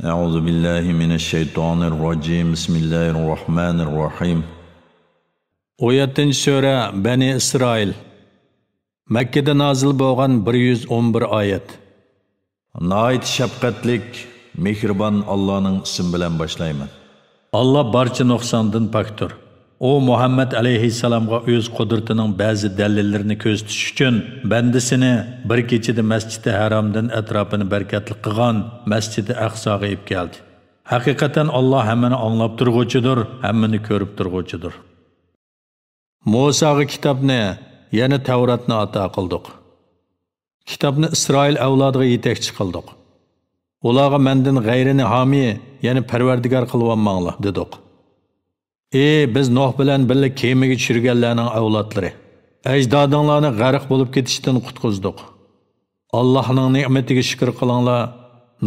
Euzu billahi mineşşeytanirracim. Bismillahirrahmanirrahim. 17-sura Bani İsrail. Mekke'de nazil bo'lgan 111 oyat. Nayt şefqatlik, mehribon Allohning ismi bilan boshlayman. Allah barcha nuqsondan pokdir. O Muhammed aleyhisselamga öz qudratining ba'zi dalillerini ko'rsatish uchun bandisini bir kechada Masjid-i Haramdan atrofini bereketli qilgan Masjid-i Aqsoga olib keldi. Haqiqatan Allah hammani anglab turg'uchidir, hammani ko'rib turg'uchidir. Musoga kitobni, ya'ni Tavratni ato qildik. Kitobni Isroil avlodiga yetakchi qildik. Ularga mendan g'ayrini homiy, ya'ni parvardigor qilib dedik. Biz Nuh bilan birga kemaga tushirganlarning avlodlari. Ajdodinglarni g'arq bo'lib ketishdan qutqizdik. Allohning ne'matiga shukr qilinglar.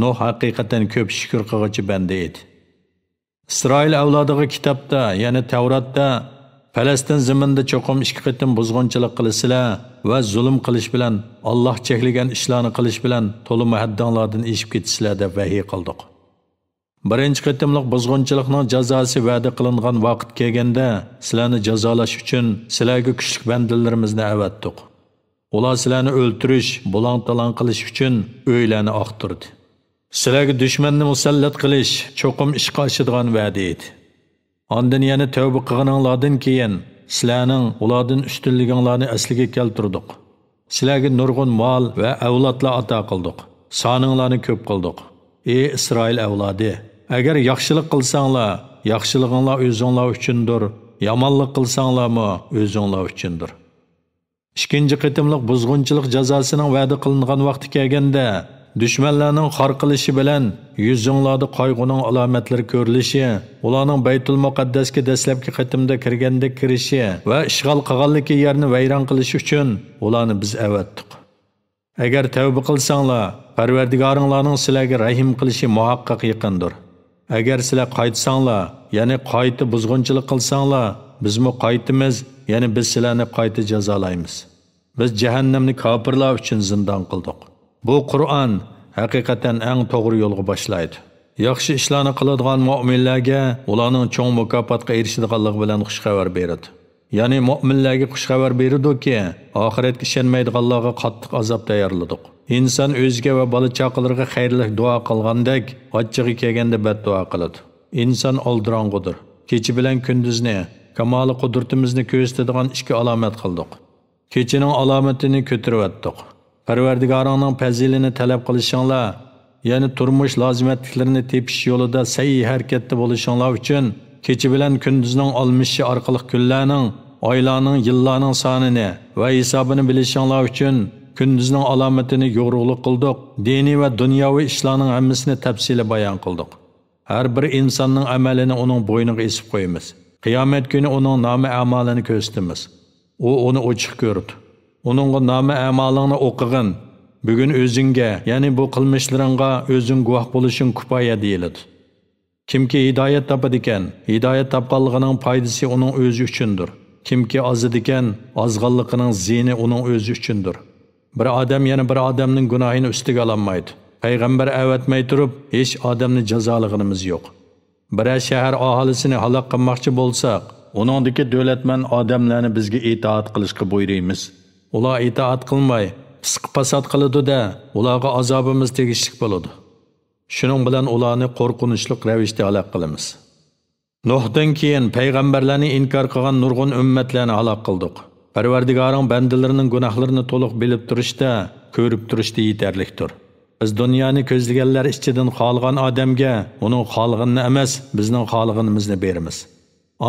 Nuh haqiqatan ko'p shukr qiluvchi banda edi. Isroil avlodiga kitobda, ya'ni Tavratda Falastin zaminda cho'qim ikki qitim buzg'unchilik qilisizlar va zulm qilish bilan Alloh cheklagan ishlarni qilish bilan to'liq haddinglardan eshib ketisizlar deb vahiy qildik. Birinchi qitimliq buzg'unchilikning jazosi va'da qilingan vaqt kelganda sizlarni jazolash uchun sizlarga kuchli bandalarimizni avatdik. Ular sizlarni o'ltirish, bulang-talang qilish uchun o'ylarni oqtirdi. Sizlarga dushmanni musallat qilish cho'qim ishga oshadigan va'da edi. Ondan yana tavba qilganinglardan keyin sizlarning ulardan ustunliginglarni asliga keltirdik. Sizlarga nurg'un mol va avlodlar ato qildik. Soninglarni ko'p qildik. Ey Isroil avlodi, agar yaxshilik qilsanglar, yaxshiliginglar o'zinglar uchundir, yomonlik qilsanglarmi o'zinglar uchundir. Ikkinchi qitimliq buzg'unchilik jazosining va'da qilingan vaqti kelganda dushmanlarning xor qilishi bilan yuzinglarda qayg'uning alomatlari ko'rilishi, ularning Baytul Muqaddasga dastlabki qitimda kirganda kirishi va ishg'ol qilganligi yerni vayron qilish uchun ularni biz avatdik. Agar tavba qilsanglar, Parvardigoringlarning sizlarga rahim qilishi muhaqqaq yaqindir. Agar sizlar qaytsanglar, ya'ni qayta buzg'unchilik qilsanglar, bizmi qaytimiz, ya'ni biz sizlarni qayta jazolaymiz. Biz jahannamni kofirlar uchun zindon qildik. Bu Qur'on haqiqatan eng to'g'ri yo'lga boshlaydi. Yaxshi ishlarni qiladigan mu'minlarga ularning cho'ng mukofotga erishadiganligi bilan xush xabar beradi. Ya'ni mu'minlarga xush xabar beradiki, oxiratga ishonmaydiganlarga qattiq azob tayyorladik. İnsan o'ziga va bola chaqalarga xayrli duo qilgandek, ochchig'i kelganda badduo qiladi. İnsan oldirong'idir. Kecha bilan kunduzni, kamoli qudratimizni ko'rsatadigan ikki alomat qildik. Kechining alomatini ko'tarib Parvardigoringning fazilini talab qilishinglar, ya'ni turmush lozimatliklarini tepish yo'lida sa'y harakatda bo'lishinglar uchun kecha bilan kunduzning olmishi orqali kunlarning, oylarning, yillarning sonini va hisobini bilishinglar uchun kunduzning alomatini yo'g'riqlik qildik. Diniy va dunyoviy ishlarning hammasini tafsili bayon qildik. Har bir insonning amalini uning bo'yniga esib qo'yamiz. Qiyomat kuni uning nomi amalini ko'rsatamiz. U uni ochiq ko'rdi. Onunğa namı amalını o'qig'in. Bugun o'zingga, ya'ni bu qilmishlaringga o'zing guvoh bo'lishing kifoya deyiladi. Kimki hidoyat topadi ekan, hidoyat topganligining foydasi uning o'zi uchundir. Kimki ozidi ekan, ozg'anligining ziyni uning o'zi uchundir. Bir odam yana bir odamning gunohini ustiga olmaydi. Payg'ambar avatmay turib, hech odamni jazolaganimiz yo'q. Bir shahar aholisini halok qilmoqchi bo'lsak, uningdagi davlatman odamlarni bizga itoat qilishga buyuramiz. Ular itoat qilmay, pisq-pasat qiladi-da, ularga azobimiz tegishli bo'ladi. Shuning bilan ularni qo'rqinchli ravishda halok qilamiz. Nuhdan keyin payg'ambarlarni inkor qilgan nurg'un ummatlarni halok qildik. Parvardigoring bandalarining gunohlarini to'liq bilib turishda, ko'rib turishda yetarlikdir. Biz dunyoni ko'zlaganlar ichidan xolgan odamga uning xolganini emas, bizning xolganimizni beramiz.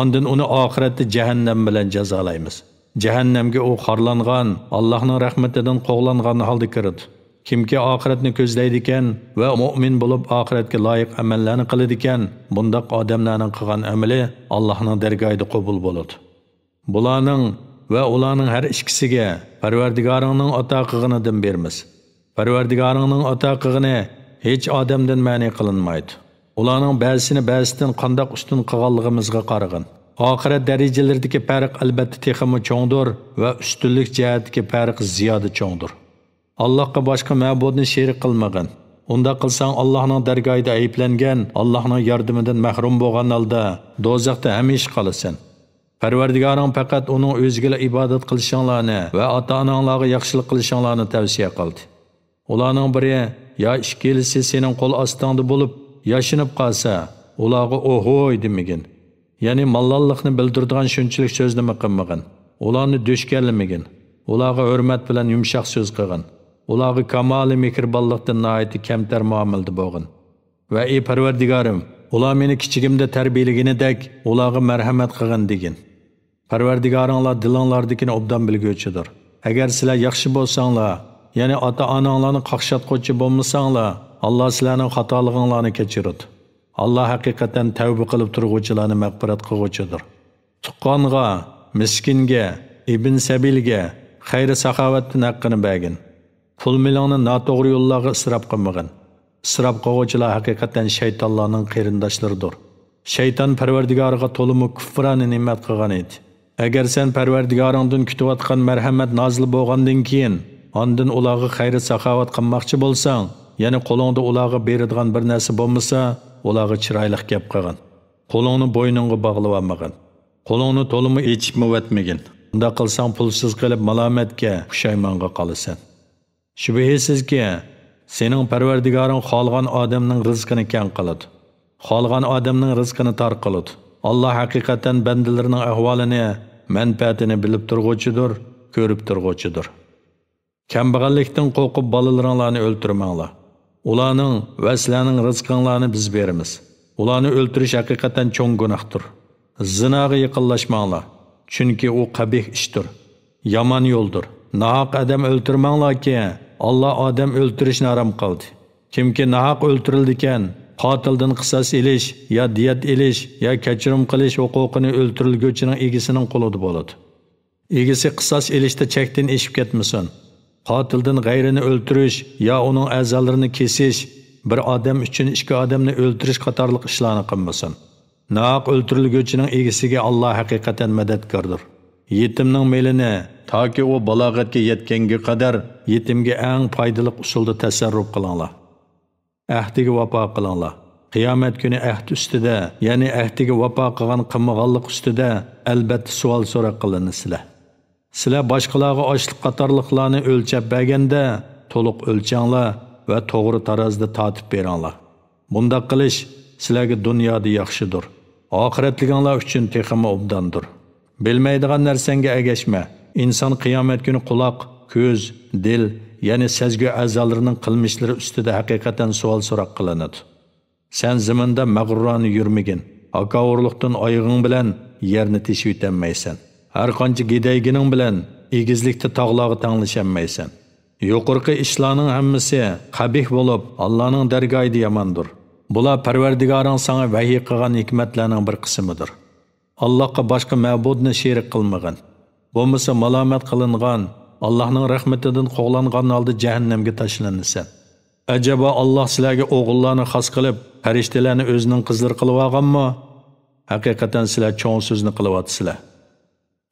Ondan uni oxiratda jahannam bilan jazolaymiz. Jahannamga u xorlangan, Allohning rahmatidan qo'g'langan holda kiradi. Kimki oxiratni ko'zlaydi ekan va mu'min bo'lib oxiratga loyiq amallarni qiladi ekan, bundoq odamlarning qilgan amali Allohning dargohida qabul bo'ladi. Bularning va ularning har ikkisiga Parvardigoringning ato qilganidan beramiz. Parvardigoringning ato qilgani hech odamdan ma'ni qilinmaydi. Ularning ba'zisini ba'zidan qandoq ustun qilganligimizga qarag'in. Oxirat darajalaridagi farq albatta texmi cho'ngdir va ustunlik jihatidagi farq ziyoda cho'ngdir. Allohga boshqa ma'budni sherik qilmagan. Unda qilsang Allohning dargohida ayblangan, Allohning yordamidan mahrum bo'lgan holda do'zaxda hamisha qolasan. Parvardigoring faqat uning o'ziga ibodat qilishinglarni va ota-onanglarga yaxshilik qilishinglarni tavsiya qildi. Ularning biri ya ikkilisi sening qo'l ostingda bo'lib yashinib qolsa, ularga ohoy demagin. Ya'ni mallallikni bildiradigan shunchalik so'zni qilmagan. Ularni do'shkanlamagin. Ularga hurmat bilan yumshoq so'z qilgan. Ularga kamoli mehribonlikdan nihoyatda kamtar muomalada bo'lgan. Va ey Parvardigorim, ular meni kichigimda tarbiyalaganidek ularga marhamat qilgan degin. Parvardigoringlar dilinglardagini obdan bilguvchidir. Agar sizlar yaxshi bo'lsanglar, ya'ni ota-onanglarni qaqshatquvchi bo'lmasanglar, Alloh sizlarning xatolig'inglarni kechiradi. Allah haqiqatan tavba qilib turg'uvchilarni mag'firat qilguvchidir. Tuqqonga, miskinga, ibn sabilga xayri saxovatdan haqqini bergin. Pul milonni noto'g'ri yo'llarga isrof qilmagin. Isrof qilguvchilar haqiqatan shaytonlarning qarindoshlaridir. Shayton Parvardigoriga to'liq kufrani ne'mat qilgan edi. Agar sen Parvardigoringdan kutayotgan marhamat nozil bo'lgandan keyin, ondan ularga xayri saxovat qilmoqchi bo'lsang, ya'ni qo'lingda ularga beradigan bir narsa bo'lmasa, ularga chiroyli gap qilgin. Qo'lingni bo'yningga bog'lab olmagin. Qo'lingni to'liq echib muvatmagin. Unda qilsang pulsiz qilib malomatga, pushaymonga qolasan. Shubhisizki, sening Parvardigoring xohlagan odamning rizqini keng qiladi. Xohlagan odamning rizqini tor qiladi. Alloh haqiqatan bandalarining ahvolini, manfaatini bilib turg'uvchidir, ko'rib turg'uvchidir. Kambag'allikdan qo'rqib bolalaringlarni o'ltirmanglar. Ularning va sizlarning rizqinglarni biz beramiz. Ularni o'ltirish haqiqatan cho'ng gunohdir. Zinoga yaqinlashmanglar, chunki u qabih ishdir. Yomon yo'ldir. Nahaq odam o'ltirmanglarki, Alloh odam o'ltirishni harom qildi. Kimki nahaq o'ltirildikan, qotildan qisos elish, ya diyat elish, ya kechirim qilish huquqini o'ltirilguvchining egisining qo'lida bo'ladi. Egisi qisos elishda chekdan eshib ketmasin. Qotildan g'ayrini o'ltirish ya uning a'zolarini kesish, bir odam uchun ikki odamni o'ltirish qatorliq ishlarni qilmasin. Nahaq o'ltirilguvchining egisiga Alloh haqiqatan madadkordir. Yetimning melini toki u balog'atga yetganga qadar yetimga eng foydali usulda tasarruf qilinglar. Ahdiga vafo qilinglar. Qiyomat kuni ahd ustida, ya'ni ahdiga vafo qilgan qilmaganlik ustida albatta savol so'roq qilinsizlar. Sizlar boshqalarga ochliq qatorliqlarni o'lchab berganda to'liq o'lchanglar va to'g'ri tarozda tatib beringlar. Bunda qilish sizlarga dunyoda yaxshidir. Oxiratliginglar uchun texmi obdandir. Bilmaydigan narsanga agashma. İnsan qiyomat kuni quloq, ko'z, dil, ya'ni sezgi a'zolarining qilmishlari ustida haqiqatan savol so'roq qilinadi. Sen zaminda mag'rurani yurmagin. Haqavurlikdan oyog'ing bilan yerni teshib o'tmaysan. Har qancha gidaygining bilan egizlikda tog'larga tanglashamaysan. Yuqorqi ishlarning hammasi qabih bo'lib, Allohning dargohida yomondir. Bular Parvardigoring sana vahiy qilgan hikmatlarning bir qismidir. Allohga boshqa ma'budni sherik qilmagan. Bo'lmasa malomat qilingan, Allohning rahmatidan qo'g'langan holda jahannamga tashlanasan. Acaba Alloh sizlarga o'g'illarni xos qilib, farishtalarni o'zining qizlari qilib olganmi? Haqiqatan sizlar cho'ng so'zni qilyapsizlar.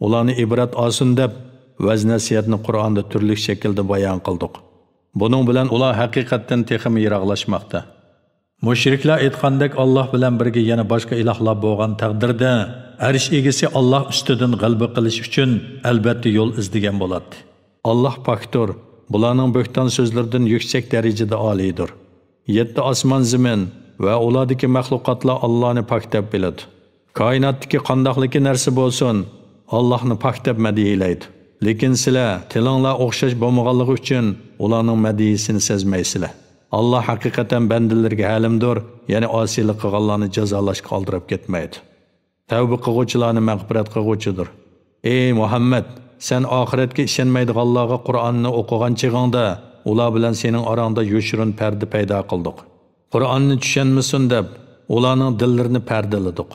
Ularni ibrat olsin deb vaz-nasihatni Qur'onda turli shaklda bayon qildik. Buning bilan ular haqiqatan texmi yiroqlashmoqda. Mushriklar aytgandek Alloh bilan birga yana boshqa ilohlar bo'lgan taqdirda arsh egasi Alloh ustidan g'alaba qilish uchun albatta yo'l izlagan bo'ladi. Alloh pokdir, bularning bo'xton so'zlaridan yuksak darajada oliydir. 7 osmon zamin va ulardagi mahluqotlar Allohni pok deb biladi. Koinotdagi qandoqligi narsa bo'lsin, Allohni pok deb madhiylaydi. Lekin sizlar tilinglar o'xshash bo'lmaganligi uchun ularning madhiyasini sezmaysizlar. Allah haqiqatan bandalarga halimdir, ya'ni osiylik qilganlarni jazolashga qoldirib ketmaydi. Tavba qiluvchilarni mag'firat qiluvchidir. Ey Muhammad, sen oxiratga ishonmaydiganlarga Qur'onni o'qigan chig'ingda ular bilan sening orangda yoshirin parda paydo qildik. Qur'onni tushunmasin deb ularning dillarini pardaladik.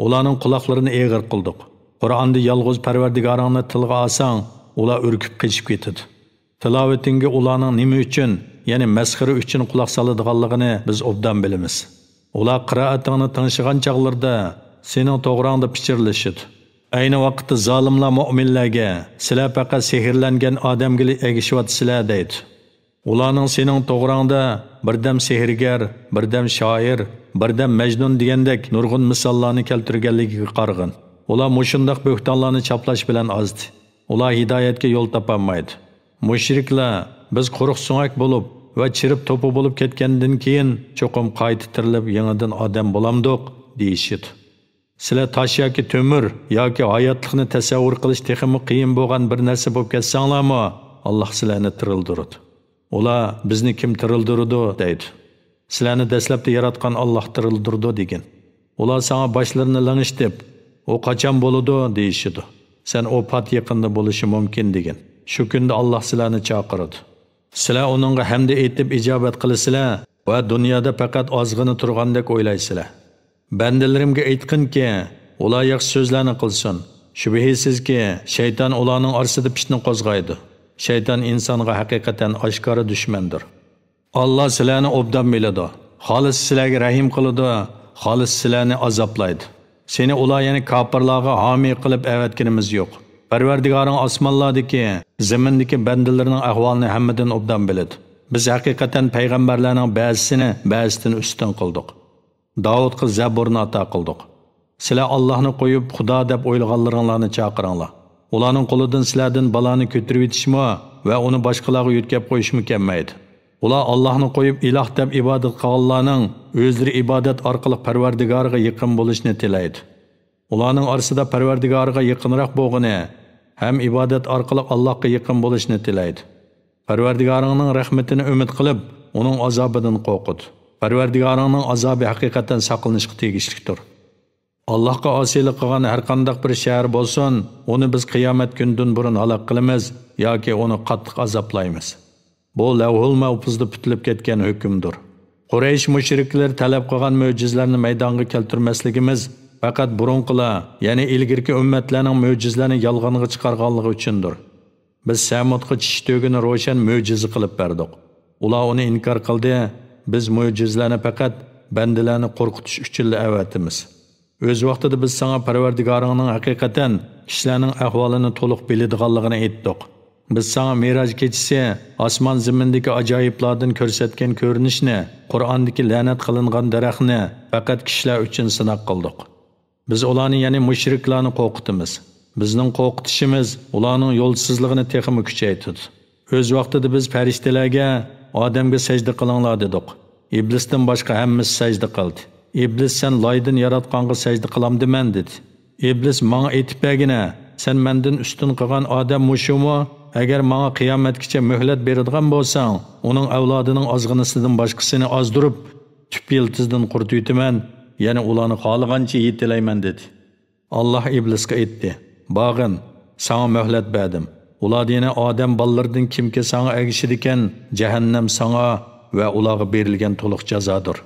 Ularning quloqlarini eg'ir qildik. Qur'onni yolg'iz Parvardigoringni tilga olsang, ular urkib qochib ketadi. Tilovatingga ularning nima uchun, ya'ni masxara uchun quloq soladiganligini biz obdan bilamiz. Ular qiroatingni ting'ishigan chaqlarda sening to'g'rongda pichirlashadi. Ayni vaqtda zolimlar mu'minlarga sizlar faqat sehrlangan odamga egishyapsizlar deydi. Ularning sening to'g'rangda birdam sehrgar, birdam shoir, birdam majnun degandek nurg'un misollarni keltirganligiga qarag'in. Ular mushundaq bo'xtonlarni chaplash bilan ozdi. Ular hidoyatga yo'l topolmaydi. Mushriklar biz quruq so'ngak bo'lib va chirib to'pi bo'lib ketgandan keyin cho'qim qayta tirilib yangidan odam bo'lamdiq deyishdi. Sizlar tosh yoki to'mir yoki hayotlikni tasavvur qilish texmi qiyin bo'lgan bir narsa bo'lib ketsanglarmi, Alloh sizlarni tirildirdi. Ular bizni kim tirildirdi deydi. Sizlarni dastlabda yaratgan Alloh tirildirdi degan. Ular sana başlarını langıştib, o qachon bo'ladi deyishdi. Sen o pat yaqinda bo'lishi mumkin degan. Shu kunda Alloh sizlarni chaqiradi. Sizlar uningga hamda aytib ijobat qilasizlar va dunyoda faqat ozg'ini turgandek o'ylaysizlar. Bandalarimga aytqinki, ular yaxshi so'zlarni qilsin. Shubhisizki, shayton ularning orasida fitna qo'zg'aydi. Shayton insonga haqiqatan oshkora dushmandir. Alloh sizlarni obdan biladi. Xolis sizlarga rahim qiladi, xolis sizlarni azoblaydi. Seni ular yani kafirlarga hami qilib avatganimiz yo'q. Parvardigoring osmonlardagi, zamindagi bandalarning ahvolini hammadan obdan biladi. Biz haqiqatan payg'ambarlarning ba'zisini ba'zidan ustun qildik. Davudga Zaburni ato qildik. Sizlar Allohni qo'yib Xudo deb o'ylaganlaringlarni chaqiringlar. Ularning qo'lidan sizlardan balani ko'tarib yetishmi va uni boshqalarga yetkazib qo'yishmi kelmaydi. Ular Allohni qo'yib iloh deb ibodat qilganlarning o'zlari ibodat orqali Parvardigorga yaqin bo'lishni tilaydi. Ularning orasida Parvardigorga yaqinroq bo'lgani ham ibodat orqali Allohga yaqin bo'lishni tilaydi. Parvardigoringning rahmatini umid qilib, uning azobidan qo'rqidi. Parvardigoringning azobi haqiqatan saqlanishga tegishlidir. Allohga osiylik qilgan har qanday bir shahar bo'lsin, uni biz qiyomat kundan burun halok qilamiz yoki uni qattiq azoblaymiz. Bu lavhul mahfuzda bitilib ketgan hukmdir. Quraysh mushriklar talab qilgan mo'jizlarni maydonga keltirmasligimiz faqat burunqilar, ya'ni ilgirki ummatlarning mo'jizalarini yolg'onga chiqarganligi uchundir. Biz Samudga tish tugini ro'shan mo'jiza qilib berdik. Ular uni inkor qildi. Biz mo'jizalarni faqat bandalarni qo'rqitish uchun avatimiz. O'z vaqtida biz sana Parvardigoringning haqiqatan kishilarning ahvolini to'liq biladiganligini aytdik. Biz sana Miraj kechasi osmon zimindagi ajoyiblardan ko'rsatgan ko'rinishni, Qur'ondagi la'nat qilingan daraxtni faqat kishilar uchun sinab qildik. Biz ularni, ya'ni mushriklarni qo'rqitamiz. Bizning qo'rqitishimiz ularning yo'lsizligini texmi kuchaytirdi. O'z vaqtida biz farishtalarga odamga sajda qilinglar dedik. Iblisdan boshqa hammasi sajda qildi. Iblis sen loydan yaratqanga sajda qilamdiman dedi. Iblis menga aytib bergina, sen mendan ustun qilgan odam mushumi? Agar menga qiyomatgacha muhlat beradigan bo'lsang, uning avlodining ozg'inisidan boshqasini ozdirib, tüp yiltizdan quritib yetaman, yana ularni xohlagancha yetilayman dedi. Alloh iblisga aytdi: "Bag'in, sana muhlat berdim. Ular yana odam ballardan kimga sana agishidi ekan, jahannam sana va ularga berilgan to'liq jazodir.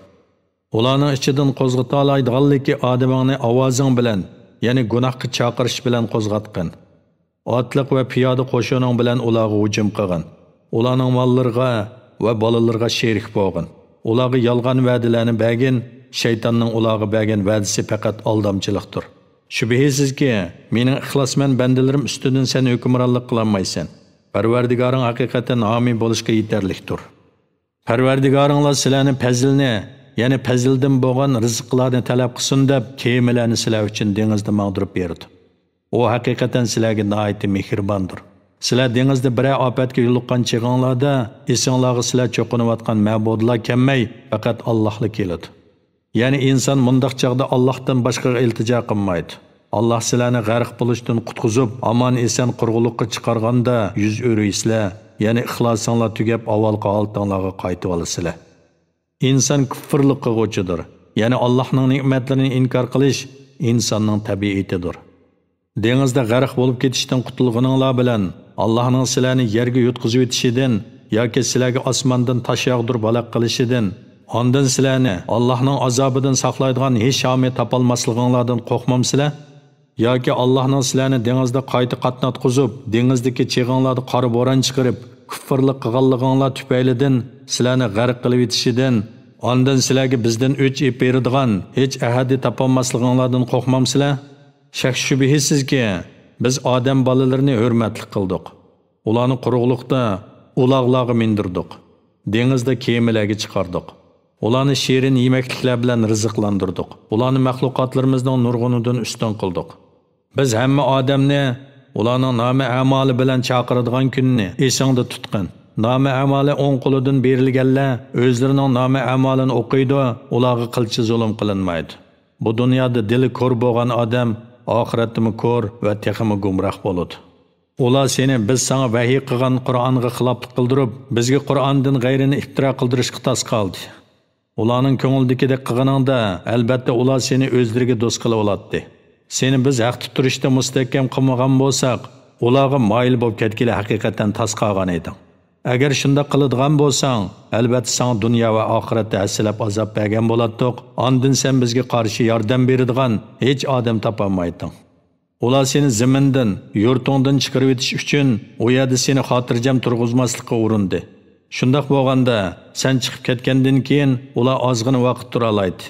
Ularning ichidan qo'zg'ata oladiganligi odamingni ovozing bilan, ya'ni gunohga chaqirish bilan qo'zg'atqin. Otliq va piyoda qo'shining bilan ularga hujum qilgan. Ularning mollariga va bolalarga sherik bo'lgan. Ularga yolg'on va'dalarni bergin, shaytonning ularga bergan va'dasi faqat aldamchilikdir. Shubhisizki, mening ixlosmand bandalarim ustidan sen hukmronlik qilolmaysan. Parvardigoring haqiqatan homiy bo'lishga yetarlikdir. Parvardigoringlar sizlarni fazilni, ya'ni fazildan bo'lgan rizqlarni talab qilsin deb kemalarni sizlar uchun dengizda mag'dirib berdi. O haqiqatan sizlarga nihoyat mehribondir. Sizlar dengizda bir ofatga yo'liqqan chig'inglarda esinglarga sizlar cho'qinayotgan ma'budlar kelmay, faqat Allohlik keladi. Ya'ni inson mundaq chaqda Allohdan boshqaga iltijo qilmaydi. Alloh sizlarni g'arq bo'lishdan qutqizib, amon eson qurg'uliqqa chiqarganda yuz o'raysizlar, ya'ni ixlosinglar tugab avvalgi holtinglarga qaytib olasizlar. İnsan kufrlik qilguvchidir. Ya'ni Allohning ne'matlarini inkor qilish insonning tabiatidir. Dengizda g'arq bo'lib ketishdan qutulganinglar bilan Allohning sizlarni yerga yutqizib etishidan yoki sizlarga osmondan tosh yog'dirib baloq qilishidan, ondan sizlarni Allohning azobidan saqlaydigan hech shomi topolmasliginglardan qo'rqmamsizlar? Yoki Allohning sizlarni dengizda qayta qatnatqizib, dengizdagi chig'inglarda qora bo'ron chiqarib, kufrlik qilganliginglar tufaylidan sizlarni g'arq qilib etishidan, ondan sizlarga bizdan o'ch ep beradigan hech ahadi topolmasliginglardan qo'rqmamsizlar? Shak shubhisizki, biz odam bolalarini hurmatli qildik. Ularni quruqlikda uloqlarga mindirdik. Dengizda kemalarga chiqardik. Ularni shirin yemekliklar bilan rizqlandirdik. Ularni mahluqotlarimizning nurg'unidan ustun qildik. Biz hamma odamni ularning nomi amali bilan chaqiradigan kunni esingda tutqin. Nomi amali o'ng qo'lidan berilganlar o'zlarining nomi amalini o'qiydi, ularga qilchi zulm qilinmaydi. Bu dunyoda dili ko'r bo'lgan odam oxiratda ko'r va texmi gumroh bo'ladi. Ular seni biz sana vahiy qilgan Qur'onga xiloflik qildirib, bizga Qur'ondan g'ayrini iftiro qildirishga tas qoldi. Ularning ko'ngildagidek qilganingda, albatta ular seni o'zlariga do'st qilib oladi. Seni biz haqda turishda mustahkam qilmagan bo'lsak, ularga moyil bo'lib ketgili haqiqatan tas qolgan eding. Agar shunda qiladigan bo'lsang, albatta sana dunyo va oxiratda aslab azob bergan bo'lardik. Ondan sen bizga qarshi yordam beradigan hech odam topolmayding. Ular seni zamindan, yurtingdan chiqarib etish uchun u yerda seni xotirjam turg'izmaslikka urindi. Shundaq bo'lganda, sen chiqib ketgandan keyin ular ozgina vaqt tura oladi.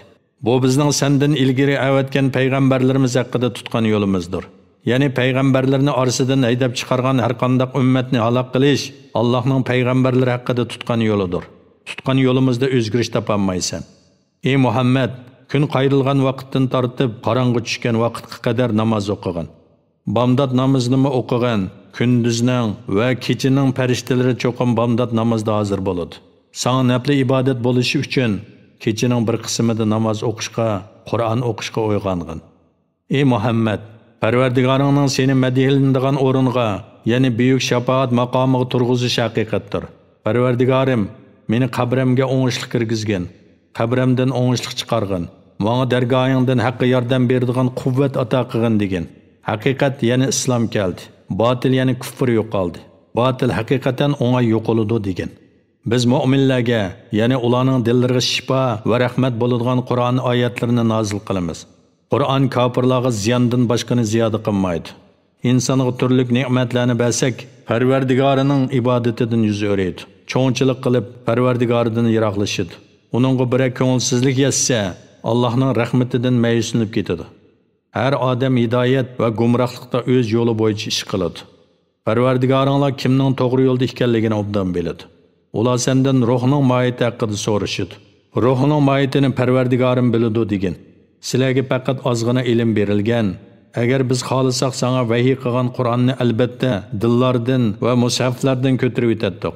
Bu bizning sendan ilgari avatgan payg'ambarlarimiz haqida tutgan yo'limizdir. Ya'ni payg'ambarlarni orasidan haydab chiqargan har qanday ummatni halok qilish Allohning payg'ambarlari haqida tutgan yo'lidir. Tutgan yo'limizda o'zgarish topolmaysan. Ey Muhammad, kun qayrilgan vaqtdan tortib qorong'i tushgan vaqtga qadar namoz o'qigan. Bomdod namozini o'qigan, kunduzning va kechining farishtalari cho'qim bomdod namozda hozir bo'ladi. Sana nafli ibodat bo'lishi uchun kechining bir qismida namoz o'qishga, Qur'on o'qishga uyg'ongin. Ey Muhammad, Parvardigoringning seni madihlanadigan o'ringa, ya'ni buyuk shafaat maqomiga turg'izish haqiqatdir. Parvardigorim, meni qabrimga o'ngishli kirgizgin, qabrimdan o'ngishli chiqargin. Menga dargohingdan haqqa yordam beradigan quvvat ato qilgin degan. Haqiqat ya'ni islom keldi. Botil ya'ni kufr yo'qoldi. Botil haqiqatan o'ngay yo'qoladi degan. Biz mu'minlarga, ya'ni ularning dillariga shifo va rahmat bo'ladigan Qur'on oyatlarini nozil qilamiz. Qur'on kofirlarga ziyondan boshqani ziyoda qilmaydi. İnsonga turli ne'matlarni bersak, Parvardigorining ibodatidan yuz o'raydi. Cho'nchilik qilib Parvardigoridan yiroqlashadi. Uningga bir ko'ngilsizlik yetsa, Allohning rahmatidan ma'yuslanib ketadi. Har odam hidoyat va gumrohlikda o'z yo'li bo'yicha ish qiladi. Parvardigoringlar kimning to'g'ri yo'lda ekanligini obdan biladi. Ular sendan ruhning mohiyati haqida so'rashadi. Ruhning mohiyatini Parvardigorim biladi degan. Sizlarga faqat ozgina ilm berilgan. Agar biz xohlasak sana vahiy qilgan Qur'onni albatta dillardan va mushaflardan ko'tarib o'tadiq.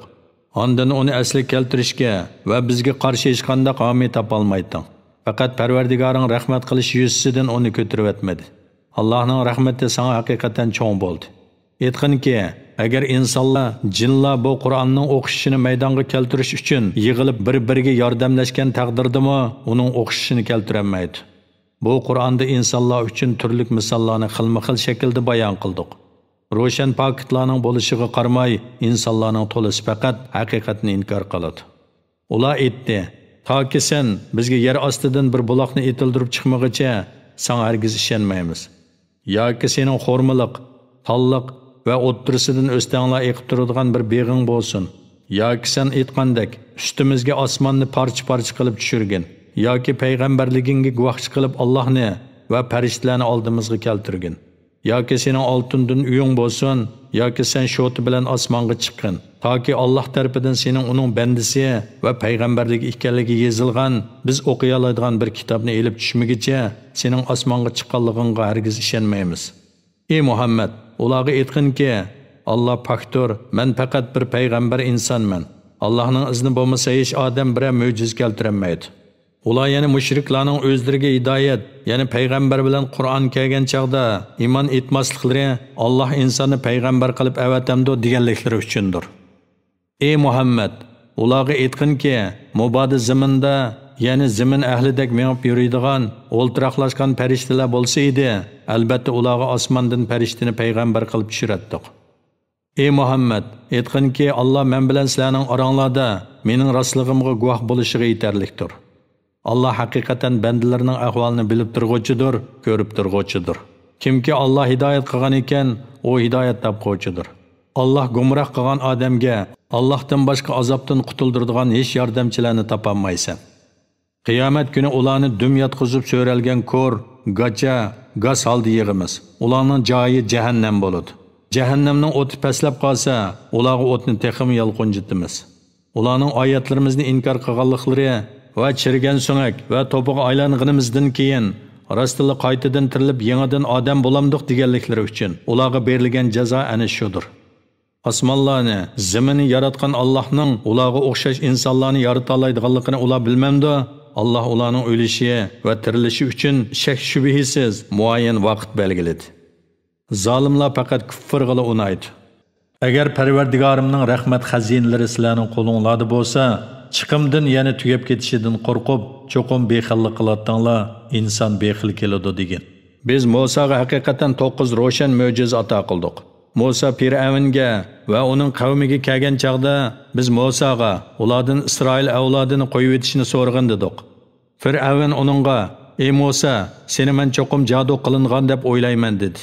Ondan uni asli keltirishga va bizga qarshi hech qanday homiy topolmayding. Faqat Parvardigoring rahmat qilish yuzasidan uni ko'tarib o'tmadi. Allohning rahmati sana haqiqatan cho'ng bo'ldi. Aytqinki, agar insonlar, jinlar bu Qur'onning o'qishini maydonga keltirish uchun yig'ilib bir-biriga yordamlashgan taqdirdami, uning o'qishini keltirolmaydi. Bu Qur'onda insonlar uchun turli misollarni xilma-xil shaklda bayon qildik. Ro'shan paketlarning bo'lishiga qaramay, insonlarning to'lisi faqat haqiqatni inkor qiladi. Ular aytdi: "Toki sen bizga yer ostidan bir buloqni etildirib chiqmaguncha, sen hargiz ishonmaymiz. Yoki sening xo'rmiliq, talliq va o'ttirisidan o'stanglar eqib turadigan bir beg'ing bo'lsin. Yoki sen aytgandek, ustimizga osmonni parcha-parcha qilib tushirgin. Yoki payg'ambarligingga guvohchi qilib Allohni va farishtalarni oldimizga keltirgin. Yoki sening oltindan uying bo'lsin, yoki sen shoti bilan osmonga chiqqin. Toki Alloh tarafidan sening uning bandisi va payg'ambarligi ekanligi yozilgan, biz o'qiy oladigan bir kitobni elib tushmaguncha sening osmonga chiqqanligingga hargiz ishonmaymiz." Ey Muhammad, ularga aytqinki, Alloh pakdir, men faqat bir payg'ambar insonman. Allohning izni bo'lmasa hech odam bir mo'jiz keltirolmaydi. Ular yani müşriklarning o'zlariga hidoyat, yani payg'ambar bilan Qur'on kelgan chaqda iymon etmasliklari Alloh insonni payg'ambar qilib avatamdi deganliklari uchundir. Ey Muhammad, ularga aytqinki, mubodi zaminda, yani zamin ahlidek menib yuradigan, o'ltiraqlashgan farishtalar bo'lsa edi, albatta ularga osmondan farishtani payg'ambar qilib tushirardik. Ey Muhammad, aytqinki, Alloh men bilan sizlarning oranglarda mening rostligimga guvoh bo'lishiga yetarlikdir. Allah haqiqatan bandalarning ahvolini bilib turg'uchidir, ko'rib turg'uchidir. Kimki Alloh hidoyat qilgan ekan, u hidoyat topg'uvchidir. Alloh gumroh qilgan odamga Allohdan boshqa azobdan qutuldiradigan hech yordamchilarni topolmaysan. Qiyomat kuni ularni dum yotqizib so'ralgan ko'r, gacha, gaz holda yig'imiz. Ularning joyi jahannam bo'ladi. Jahannamning o'ti pastlab qolsa, ularga o'tni texim yalqunjitimiz. Ularning oyatlarimizni inkor qilganliklari va chirgan so'ngak va to'piga aylanganimizdan keyin rostila qaytadan tirilib yangidan odam bo'lamdiq deganliklari uchun ularga berilgan jazo ana shudir. Osmonlarni, zaminni yaratgan Allohning ularga o'xshash insonlarni yarata oladiganligini ular bilmamdi. Allah ularning o'lishi va tirilishi uchun shak shubhasiz muayyan vaqt belgiladi. Zolimlar faqat kufr qila unaydi. Agar Parvardigorimning rahmat xazinalari sizlarning qo'lingizda bo'lsa, chiqimdan yana tugab ketishidan qo'rqib, cho'qim bexillik qilayotganlar inson bexil keladi degan. Biz Musoga haqiqatan 9 ro'shan mo'jiza ato qildik. Musa Fir'avnga va uning qavmiga kelgan chaqda biz Musoga ulardan Isroil avlodini qo'yib etishni so'ragan dedik. Fir'avn uningga: "Ey Musa, seni men cho'qim jadu qilingan deb o'ylayman" dedi.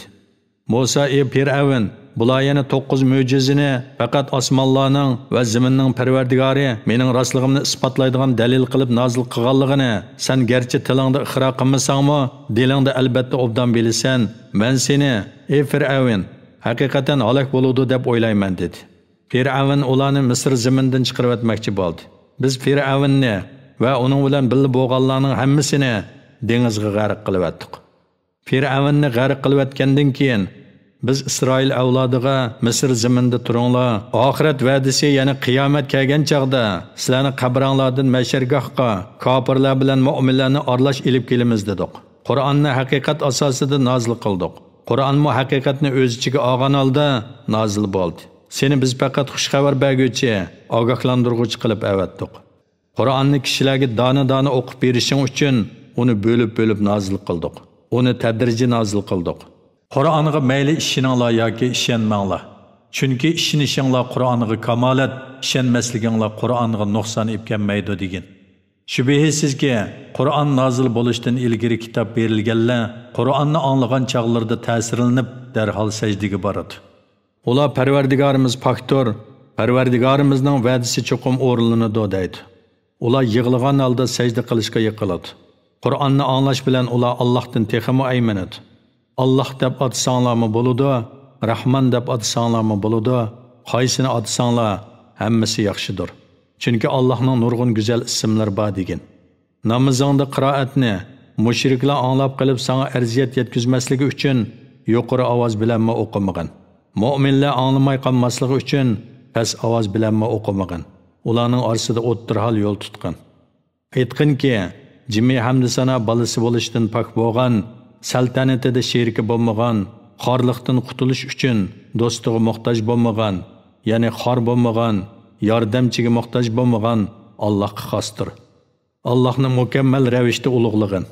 Musa: "Ey Fir'avn, bular yana 9 mo'jizani faqat osmonlarning va zaminning Parvardigori mening rostligimni isbotlaydigan dalil qilib nozil qilganligini sen garchi tilingda ixro qilmasangmi, dilingda albatta obdan bilasan. Men seni, ey Fir'avn, haqiqatan halok bo'ludi deb o'ylayman" dedi. Fir'avn ularni Misr zamindan chiqarib etmoqchi bo'ldi. Biz Fir'avnni va uning bilan birga bo'lganlarning hammasini dengizga g'arq qilib etdik. Fir'avnni g'arq qilib etgandan keyin biz Isroil avlodiga Misr zaminda turinglar. Oxirat va'dasi, ya'ni qiyomat kelgan chaqda sizlarni qabranglardan mashargohga kofirlar bilan mu'minlarni aralash ilib kelamiz dedik. Qur'onni haqiqat asosida nozil qildik. Qur'on mu haqiqatni o'z ichiga olgan holda nozil bo'ldi. Seni biz faqat xush xabar berguvchi, ogohlantiruvchi qilib avatdik. Qur'onni kishilarga dona-dona o'qib berishing uchun uni bo'lib-bo'lib nozil qildik. Uni tadrijiy nozil qildik. Qur'onga mayli ishoninglar yoki ishonmanglar. Chunki ishonishinglar Qur'onga kamolat, ishonmasliginglar Qur'onga nuqson kelmaydi degan. Shubhasizki, Qur'on nozil bo'lishdan ilgari kitob berilganlar Qur'onni anglagan chaqlarda ta'sirlanib, darhol sajdaga boradi. Ular Parvardigorimiz pokdir, Parvardigorimizning va'dasi cho'qim o'rinlanadi deydi. Ular yig'ilgan holda sajda qilishga yiqiladi. Qur'onni anglash bilan ular Allohdan texmo aymanadi. Allah deb atsanglarmi bo'ladi, Rahman deb atsanglarmi bo'ladi, qaysini atsanglar hammasi yaxshidir. Chunki Allohning nurg'un go'zal ismlari bor degan. Namozingda qiroatni mushriklar anglab qilib sana arziyat yetkazmasligi uchun yuqori ovoz bilan o'qimagan. Mu'minlar anglamay qolmasligi uchun past ovoz bilan o'qimagan. Ularning orasida o'ttirhal yo'l tutgan. Aytqinki, jimi hamd sana balasi bo'lishdan pok bo'lgan, saltanatida sheriki bo'lmagan, xorliqdan qutulish uchun do'stiga muhtoj bo'lmagan, ya'ni xor bo'lmagan, yordamchiga muhtoj bo'lmagan Allohga xosdir. Allohni mukammal ravishda ulug'lagan.